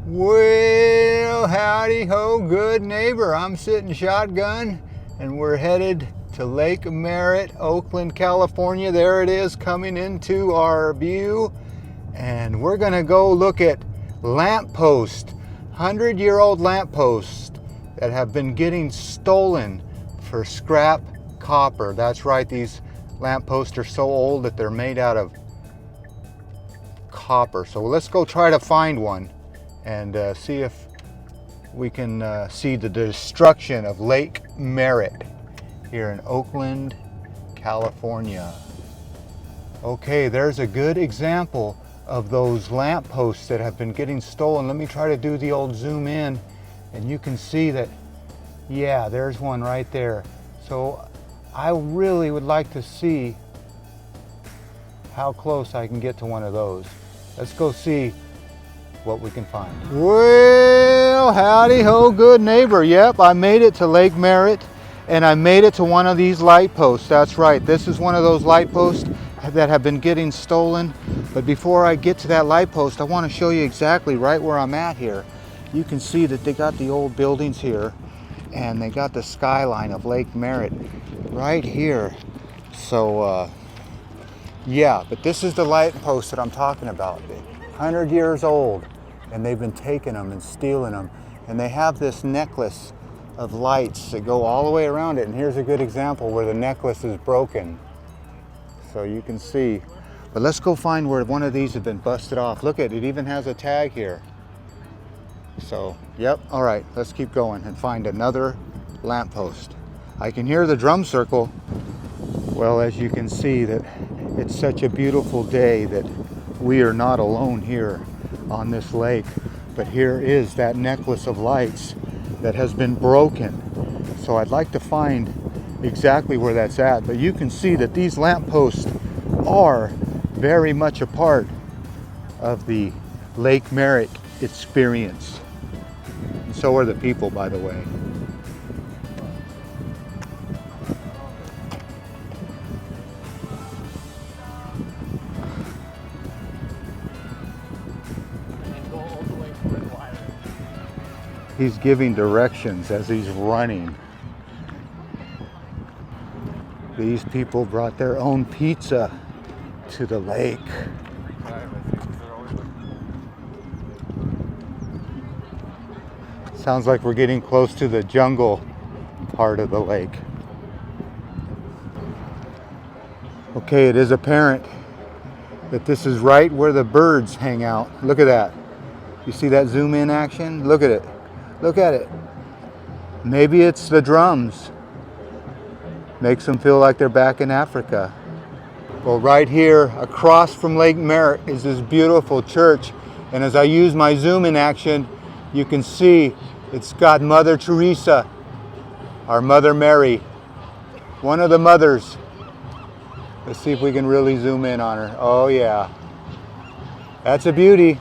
Well, howdy ho, good neighbor. I'm sitting shotgun and we're headed to Lake Merritt, Oakland, California. There it is coming into our view. And we're gonna go look at lampposts, 100-year-old lampposts that have been getting stolen for scrap copper. That's right, these lampposts are so old that they're made out of copper. So let's go try to find one and see if we can see the destruction of Lake Merritt here in Oakland, California. Okay, there's a good example of those lampposts that have been getting stolen. Let me try to do the old zoom in and you can see that, yeah, there's one right there. So I really would like to see how close I can get to one of those. Let's go see what we can find. Well, howdy ho, good neighbor. Yep, I made it to Lake Merritt and I made it to one of these light posts. That's right, this is one of those light posts that have been getting stolen. But before I get to that light post, I want to show you exactly right where I'm at here. You can see that they got the old buildings here and they got the skyline of Lake Merritt right here. So yeah, but this is the light post that I'm talking about. 100 years old, and they've been taking them and stealing them. And they have this necklace of lights that go all the way around it. And here's a good example where the necklace is broken. So you can see. But let's go find where one of these have been busted off. Look at it, it even has a tag here. So, yep, all right, let's keep going and find another lamppost. I can hear the drum circle. Well, as you can see, that it's such a beautiful day that we are not alone here on this lake, but here is that necklace of lights that has been broken. So I'd like to find exactly where that's at, but you can see that these lampposts are very much a part of the Lake Merritt experience. And so are the people, by the way. He's giving directions as he's running. These people brought their own pizza to the lake. Sounds like we're getting close to the jungle part of the lake. Okay, it is apparent that this is right where the birds hang out. Look at that. You see that zoom in action? Look at it. Look at it. Maybe it's the drums. Makes them feel like they're back in Africa. Well, right here across from Lake Merritt is this beautiful church. And as I use my zoom in action, you can see it's got Mother Teresa, our Mother Mary, one of the mothers. Let's see if we can really zoom in on her. Oh yeah, that's a beauty.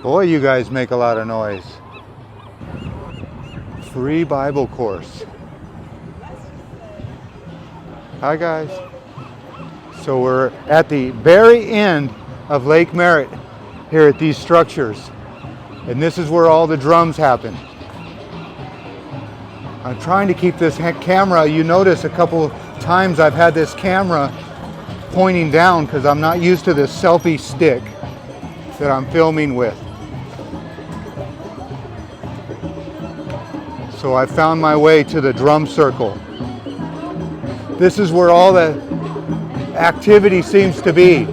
Boy, you guys make a lot of noise. Free Bible course. Hi guys. So we're at the very end of Lake Merritt here at these structures. And this is where all the drums happen. I'm trying to keep this camera. You notice a couple times I've had this camera pointing down because I'm not used to this selfie stick that I'm filming with. So I found my way to the drum circle. This is where all the activity seems to be.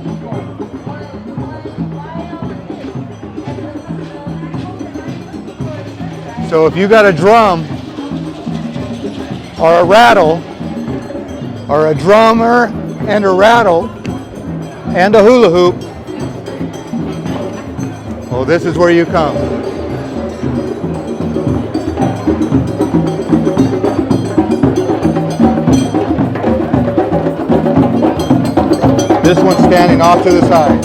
So if you got a drum or a rattle, or a drummer and a rattle and a hula hoop, well, this is where you come. This one's standing off to the side.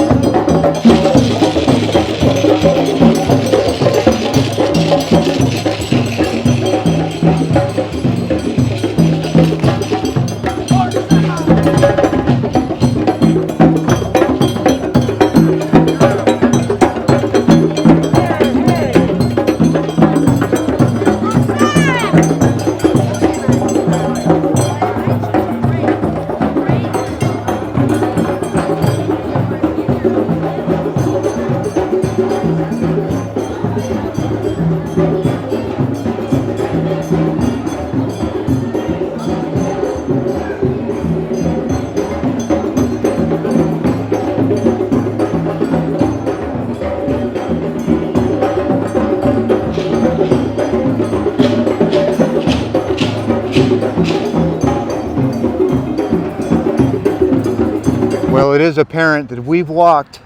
Well, it is apparent that we've walked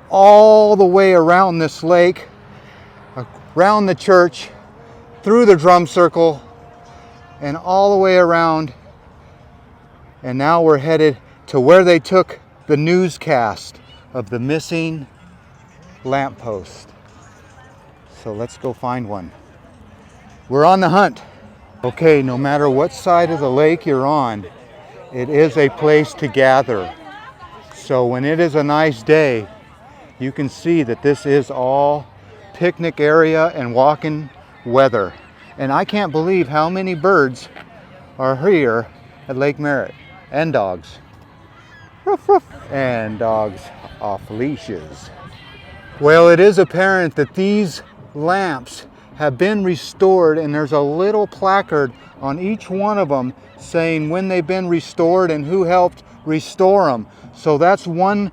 all the way around this lake, around the church, through the drum circle, and all the way around. And now we're headed to where they took the newscast of the missing lamppost. So let's go find one. We're on the hunt. Okay, no matter what side of the lake you're on, it is a place to gather. So when it is a nice day, you can see that this is all picnic area and walking weather. And I can't believe how many birds are here at Lake Merritt. And dogs. Ruff, ruff. And dogs off leashes. Well, it is apparent that these lamps have been restored, and there's a little placard on each one of them saying when they've been restored and who helped restore them. So that's one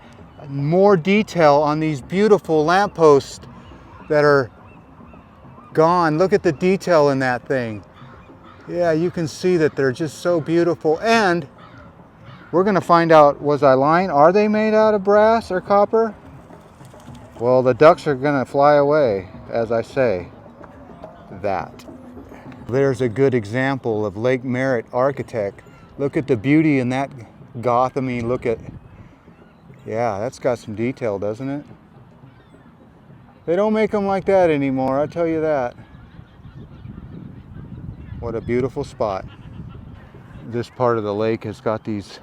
more detail on these beautiful lampposts that are gone. Look at the detail in that thing. Yeah, you can see that they're just so beautiful. And we're going to find out, was I lying? Are they made out of brass or copper? Well, the ducks are going to fly away, as I say that. There's a good example of Lake Merritt architect. Look at the beauty in that Gothamy. Look at, yeah, that's got some detail, doesn't it? They don't make them like that anymore, I'll tell you that. What a beautiful spot. This part of the lake has got these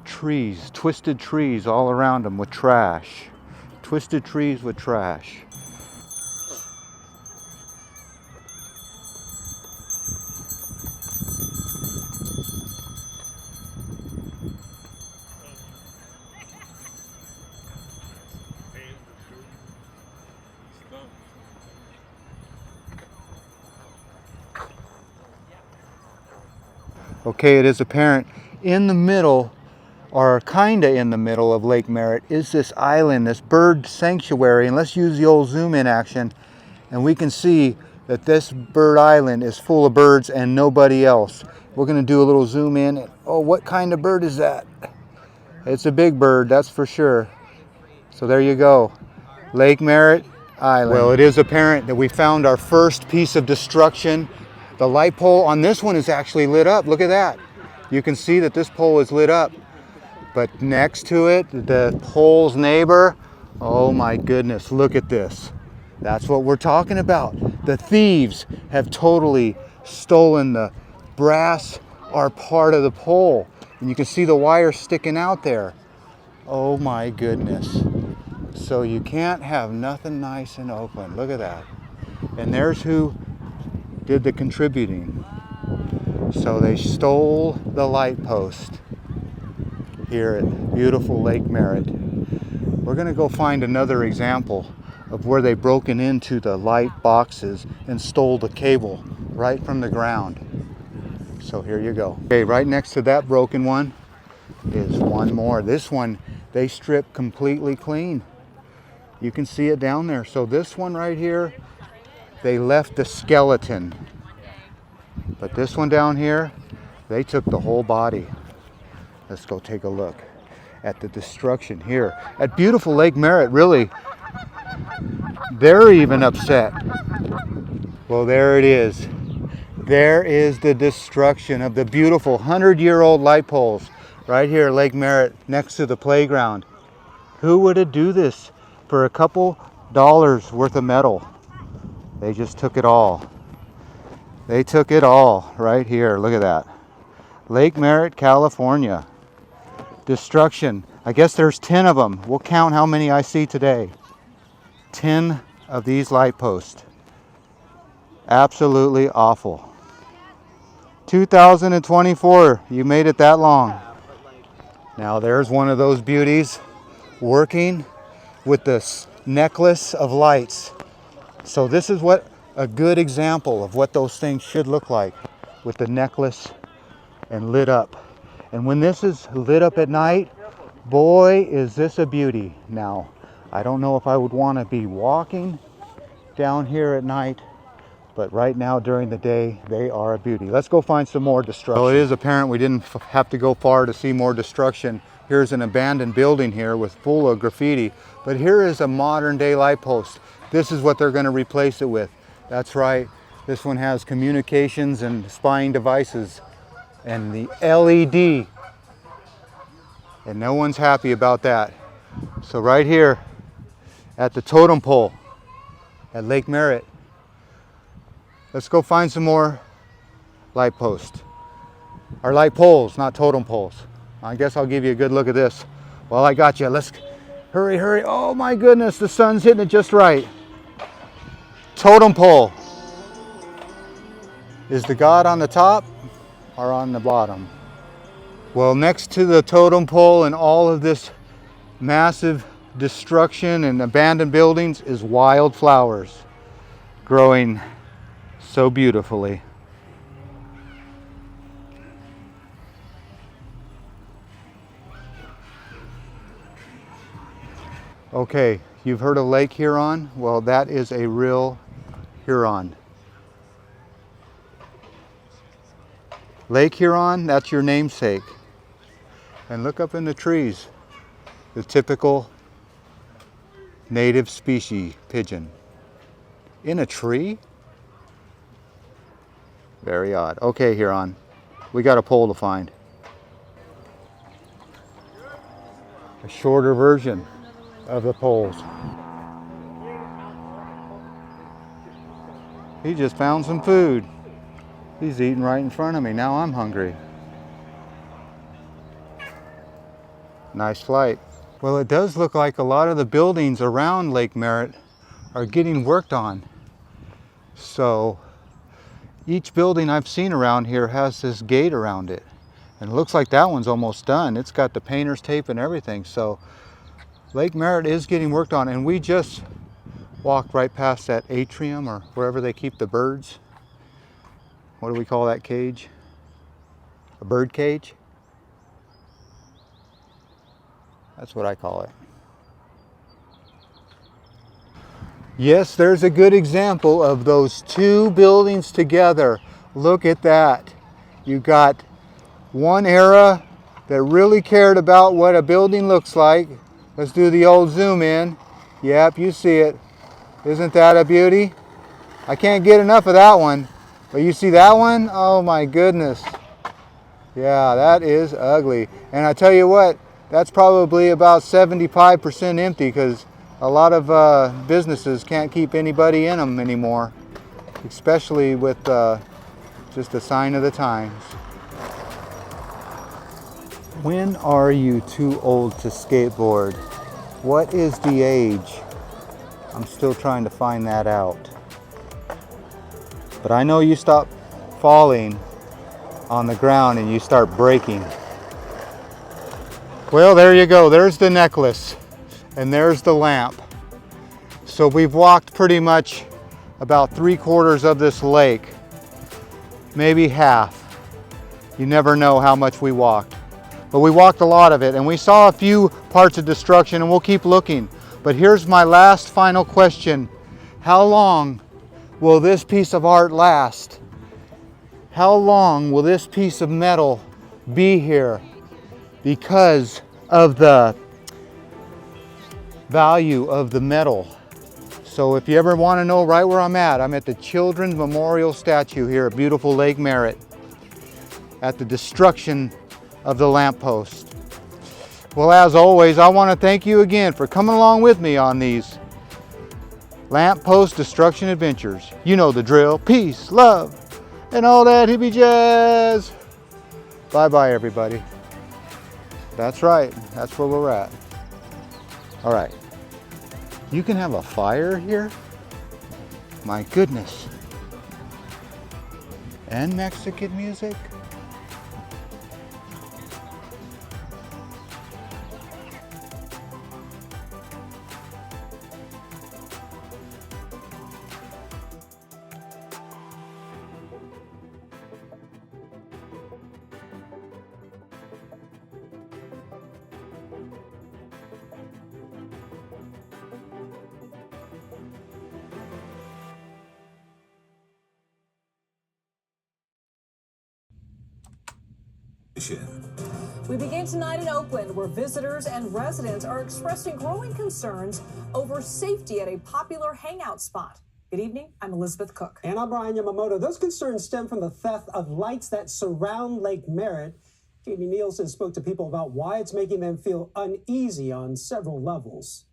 trees, twisted trees all around them with trash. Twisted trees with trash. Okay, it is apparent in the middle, or kinda in the middle of Lake Merritt, is this island, this bird sanctuary. And let's use the old zoom in action, and we can see that this bird island is full of birds and nobody else. We're gonna do a little zoom in. Oh, what kind of bird is that? It's a big bird, that's for sure. So there you go, Lake Merritt Island. Well, it is apparent that we found our first piece of destruction. The light pole on this one is actually lit up. Look at that. You can see that this pole is lit up. But next to it, the pole's neighbor, oh my goodness, look at this. That's what we're talking about. The thieves have totally stolen the brass or part of the pole. And you can see the wire sticking out there. Oh my goodness. So you can't have nothing nice in Oakland. Look at that. And there's who did the contributing. So they stole the light post here at beautiful Lake Merritt. We're going to go find another example of where they've broken into the light boxes and stole the cable right from the ground. So here you go. Okay, right next to that broken one is one more. This one they stripped completely clean. You can see it down there. So this one right here, they left the skeleton. But this one down here, they took the whole body. Let's go take a look at the destruction here at beautiful Lake Merritt. Really, they're even upset. Well, there it is. There is the destruction of the beautiful 100-year-old light poles right here at Lake Merritt next to the playground. Who would do this for a couple dollars worth of metal? They just took it all. They took it all right here. Look at that. Lake Merritt, California. Destruction. I guess there's 10 of them. We'll count how many I see today. 10 of these light posts. Absolutely awful. 2024. You made it that long. Now there's one of those beauties working with this necklace of lights. So this is what a good example of what those things should look like, with the necklace and lit up. And when this is lit up at night, boy, is this a beauty. Now, I don't know if I would want to be walking down here at night, but right now during the day, they are a beauty. Let's go find some more destruction. Well, it is apparent we didn't have to go far to see more destruction. Here's an abandoned building here with full of graffiti. But here is a modern day light post. This is what they're going to replace it with. That's right. This one has communications and spying devices and the LED. And no one's happy about that. So right here at the totem pole at Lake Merritt, let's go find some more light posts. Or light poles, not totem poles. I guess I'll give you a good look at this. Well, I got you. Let's hurry, hurry. Oh my goodness, the sun's hitting it just right. Totem pole. Is the god on the top or on the bottom? Well, next to the totem pole and all of this massive destruction and abandoned buildings is wildflowers growing so beautifully. Okay, you've heard of Lake Huron? Well, that is a real Huron. Lake Huron, that's your namesake. And look up in the trees, the typical native species pigeon. In a tree? Very odd. Okay, Huron, we got a pole to find. A shorter version of the poles. He just found some food. He's eating right in front of me. Now I'm hungry. Nice flight. Well, it does look like a lot of the buildings around Lake Merritt are getting worked on. So each building I've seen around here has this gate around it. And it looks like that one's almost done. It's got the painter's tape and everything. So Lake Merritt is getting worked on, and we just walked right past that atrium or wherever they keep the birds. What do we call that cage? A bird cage? That's what I call it. Yes, there's a good example of those two buildings together. Look at that. You got one era that really cared about what a building looks like. Let's do the old zoom in. Yep, you see it. Isn't that a beauty? I can't get enough of that one. But you see that one? Oh my goodness. Yeah, that is ugly. And I tell you what, that's probably about 75% empty because a lot of businesses can't keep anybody in them anymore, especially with just a sign of the times. When are you too old to skateboard? What is the age? I'm still trying to find that out. But I know you stop falling on the ground and you start breaking. Well, there you go. There's the necklace and there's the lamp. So we've walked pretty much about 3/4 of this lake, maybe half. You never know how much we walked. But we walked a lot of it, and we saw a few parts of destruction, and we'll keep looking. But here's my last final question. How long will this piece of art last? How long will this piece of metal be here because of the value of the metal? So if you ever want to know right where I'm at the Children's Memorial Statue here at beautiful Lake Merritt at the destruction of the lamppost. Well, as always, I want to thank you again for coming along with me on these lamppost destruction adventures. You know the drill. Peace, love, and all that hippie jazz. Bye-bye, everybody. That's right. That's where we're at. All right. You can have a fire here? My goodness. And Mexican music? Shit. We begin tonight in Oakland, where visitors and residents are expressing growing concerns over safety at a popular hangout spot. Good evening, I'm Elizabeth Cook. And I'm Brian Yamamoto. Those concerns stem from the theft of lights that surround Lake Merritt. Jamie Nielsen spoke to people about why it's making them feel uneasy on several levels.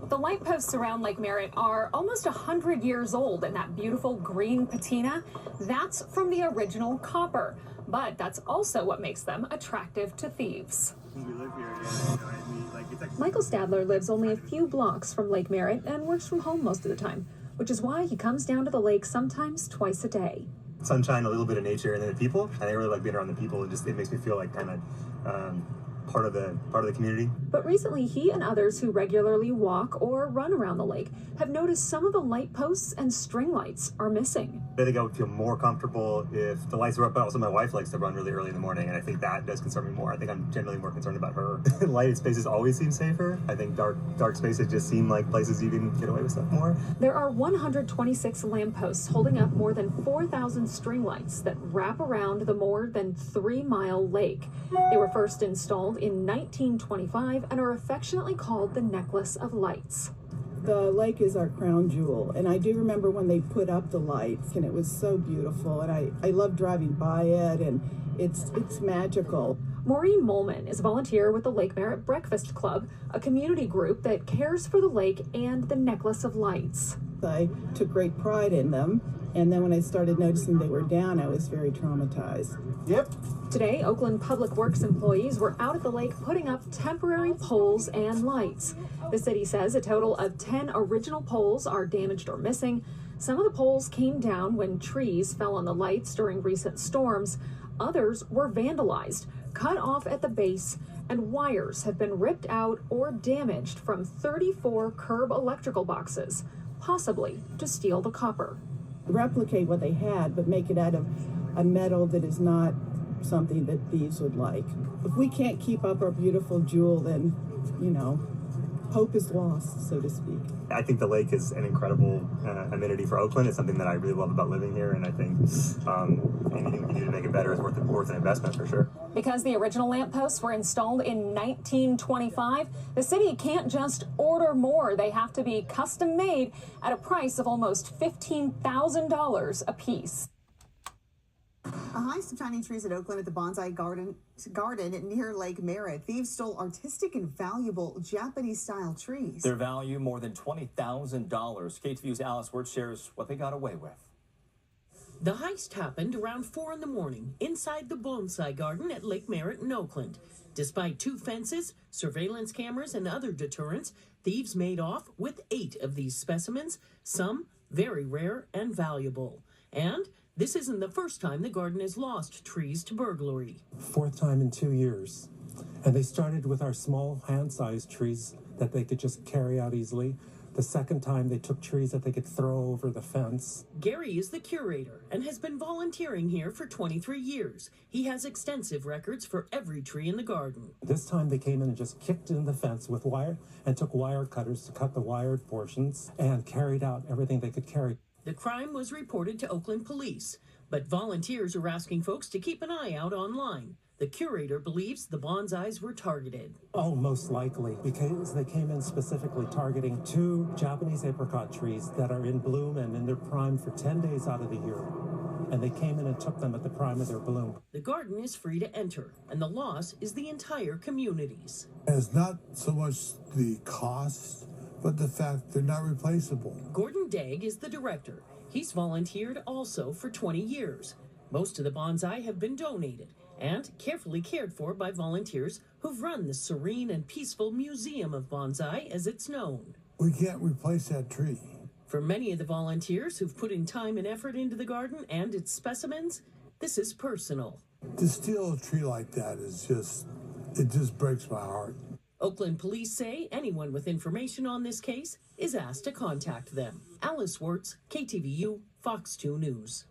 The light posts around Lake Merritt are almost 100 years old, and that beautiful green patina, that's from the original copper. But that's also what makes them attractive to thieves. Michael Stadler lives only a few blocks from Lake Merritt and works from home most of the time, which is why he comes down to the lake sometimes twice a day. Sunshine, a little bit of nature, and then the people. And I really like being around the people. It makes me feel like kind of part of the community. But recently, he and others who regularly walk or run around the lake have noticed some of the light posts and string lights are missing. I think I would feel more comfortable if the lights were up, but also my wife likes to run really early in the morning, and I think that does concern me more. I think I'm generally more concerned about her. Lighted spaces always seem safer. I think dark spaces just seem like places you can get away with stuff more. There are 126 lampposts holding up more than 4,000 string lights that wrap around the more than 3-mile lake. They were first installed in 1925 and are affectionately called the necklace of lights. The lake is our crown jewel, and I do remember when they put up the lights, and it was so beautiful, and I love driving by it, and it's magical. Maureen Molman is a volunteer with the Lake Merritt Breakfast Club, a community group that cares for the lake and the necklace of lights. I took great pride in them, and then when I started noticing they were down, I was very traumatized. Yep. Today, Oakland Public Works employees were out at the lake putting up temporary poles and lights. The city says a total of 10 original poles are damaged or missing. Some of the poles came down when trees fell on the lights during recent storms. Others were vandalized, cut off at the base, and wires have been ripped out or damaged from 34 curb electrical boxes, possibly to steal the copper. Replicate what they had, but make it out of a metal that is not something that thieves would like. If we can't keep up our beautiful jewel, then, hope is lost, so to speak. I think the lake is an incredible amenity for Oakland. It's something that I really love about living here, and I think anything we can do to make it better is worth an investment for sure. Because the original lampposts were installed in 1925, the city can't just order more. They have to be custom made at a price of almost $15,000 a piece. A heist of tiny trees in Oakland at the Bonsai Garden near Lake Merritt. Thieves stole artistic and valuable Japanese-style trees. Their value more than $20,000. KTVU's Alice Wirtz shares what they got away with. The heist happened around 4 in the morning inside the Bonsai Garden at Lake Merritt in Oakland. Despite 2 fences, surveillance cameras, and other deterrents, thieves made off with 8 of these specimens, some very rare and valuable. And this isn't the first time the garden has lost trees to burglary. 4th time in 2 years. And they started with our small hand-sized trees that they could just carry out easily. The 2nd time they took trees that they could throw over the fence. Gary is the curator and has been volunteering here for 23 years. He has extensive records for every tree in the garden. This time they came in and just kicked in the fence with wire and took wire cutters to cut the wired portions and carried out everything they could carry. The crime was reported to Oakland police, but volunteers are asking folks to keep an eye out online. The curator believes the bonsais were targeted. Oh, most likely, because they came in specifically targeting 2 Japanese apricot trees that are in bloom and in their prime for 10 days out of the year. And they came in and took them at the prime of their bloom. The garden is free to enter, and the loss is the entire community's. It's not so much the cost, but the fact they're not replaceable. Gordon Dagg is the director. He's volunteered also for 20 years. Most of the bonsai have been donated and carefully cared for by volunteers who've run the serene and peaceful Museum of Bonsai, as it's known. We can't replace that tree. For many of the volunteers who've put in time and effort into the garden and its specimens, this is personal. To steal a tree like that it just breaks my heart. Oakland police say anyone with information on this case is asked to contact them. Alice Wirtz, KTVU, Fox 2 News.